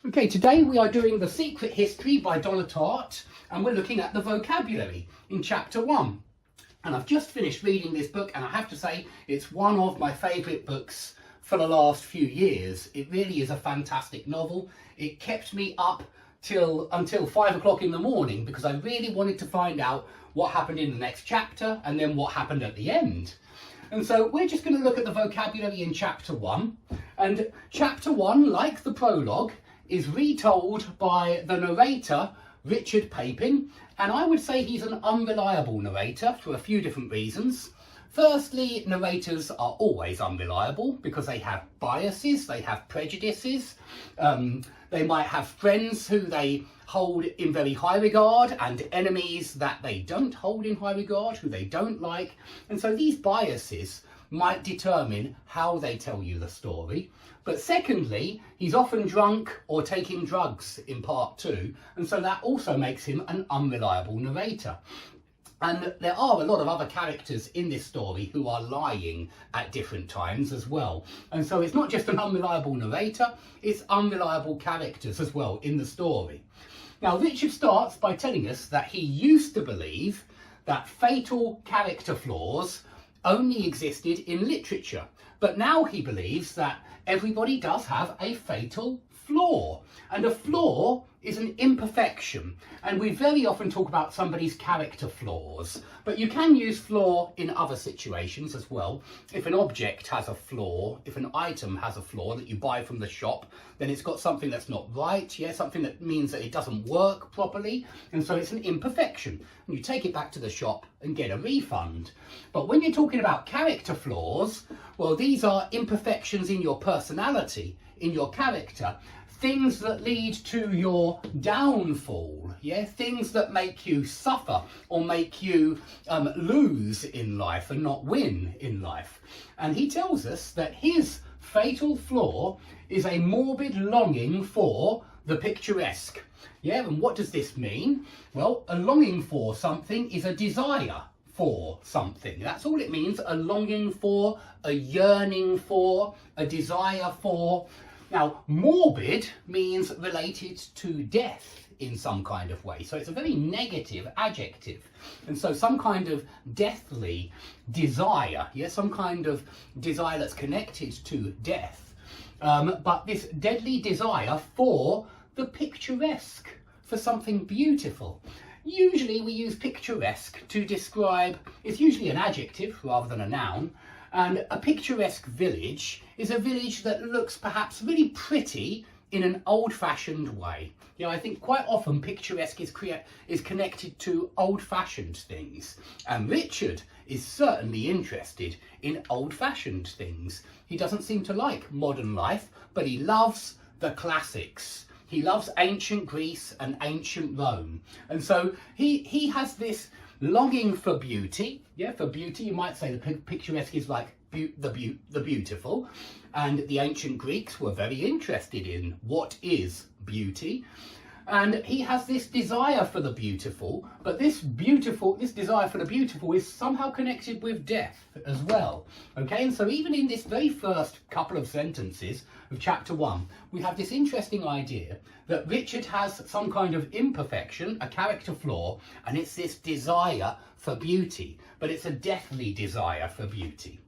Okay, today we are doing The Secret History by Donna Tartt, and we're looking at the vocabulary in chapter 1. And I've just finished reading this book, and I have to say it's one of my favourite books for the last few years. It really is a fantastic novel. It kept me up until 5 o'clock in the morning because I really wanted to find out what happened in the next chapter and then what happened at the end. And so we're just going to look at the vocabulary in chapter 1. And chapter 1, like the prologue, is retold by the narrator, Richard Papin, and I would say he's an unreliable narrator for a few different reasons. Firstly, narrators are always unreliable because they have biases, they have prejudices, they might have friends who they hold in very high regard and enemies that they don't hold in high regard, who they don't like, and so these biases might determine how they tell you the story. But secondly, he's often drunk or taking drugs in part 2, and so that also makes him an unreliable narrator. And there are a lot of other characters in this story who are lying at different times as well. And so it's not just an unreliable narrator, it's unreliable characters as well in the story. Now, Richard starts by telling us that he used to believe that fatal character flaws only existed in literature, but now he believes that everybody does have a fatal flaw, and a flaw is an imperfection, and we very often talk about somebody's character flaws, but you can use flaw in other situations as well. If an object has a flaw, if an item has a flaw that you buy from the shop, then it's got something that's not right, something that means that it doesn't work properly, and so it's an imperfection. And you take it back to the shop and get a refund. But when you're talking about character flaws, well, these are imperfections in your personality, in your character, things that lead to your downfall, things that make you suffer or make you lose in life and not win in life. And he tells us that his fatal flaw is a morbid longing for the picturesque. And what does this mean? Well, a longing for something is a desire for something. That's all it means, a longing for, a yearning for, a desire for. Now, morbid means related to death in some kind of way. So it's a very negative adjective. And so some kind of deathly desire, some kind of desire that's connected to death. But this deadly desire for the picturesque, for something beautiful. Usually we use picturesque to describe, it's usually an adjective rather than a noun, and a picturesque village is a village that looks perhaps really pretty in an old-fashioned way. I think quite often picturesque is connected to old-fashioned things, and Richard is certainly interested in old-fashioned things. He doesn't seem to like modern life, but he loves the classics. He loves ancient Greece and ancient Rome. And so he has this longing for beauty. For beauty, you might say the picturesque is like the beautiful. And the ancient Greeks were very interested in what is beauty. And he has this desire for the beautiful, but this desire for the beautiful is somehow connected with death as well. And so even in this very first couple of sentences of chapter 1, we have this interesting idea that Richard has some kind of imperfection, a character flaw, and it's this desire for beauty, but it's a deathly desire for beauty.